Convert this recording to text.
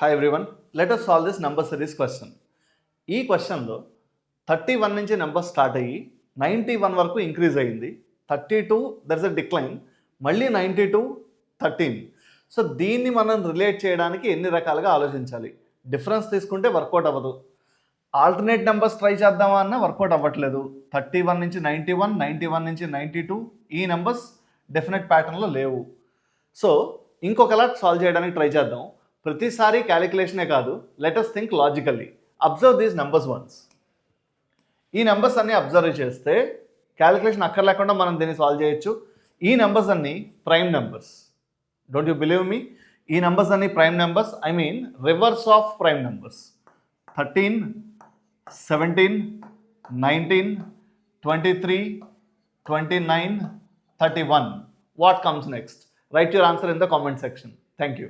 Hi everyone, let us solve this number series question. ఈ క్వశ్చన్లో 31 నుంచి నెంబర్ స్టార్ట్ అయ్యి 91 వరకు ఇంక్రీజ్ అయ్యింది. 32 దర్ ఇస్ అ డిక్లైన్, మళ్ళీ 92 13. సో దీన్ని మనం రిలేట్ చేయడానికి ఎన్ని రకాలుగా ఆలోచించాలి? డిఫరెన్స్ తీసుకుంటే వర్కౌట్ అవ్వదు. ఆల్టర్నేట్ నెంబర్స్ ట్రై చేద్దామా అన్న వర్కౌట్ అవ్వట్లేదు. 31 నుంచి 91, 91 నుంచి 92 ఈ నెంబర్స్ డెఫినెట్ ప్యాటర్న్లో లేవు. సో ఇంకొకలా సాల్వ్ చేయడానికి ట్రై చేద్దాం. ప్రతిసారి క్యాలిక్యులేషనే కాదు, let us think logically. Observe these numbers once. ఈ నెంబర్స్ అన్నీ అబ్జర్వ్ చేస్తే క్యాలిక్యులేషన్ అక్కర్లేకుండా మనం దీన్ని సాల్వ్ చేయొచ్చు. ఈ నెంబర్స్ అన్నీ prime numbers. Don't you believe me? ఈ నెంబర్స్ అన్నీ prime numbers, I mean reverse of prime numbers. 13, 17, 19, 23, 29, 31. What comes next? Write your answer in the comment section. Thank you.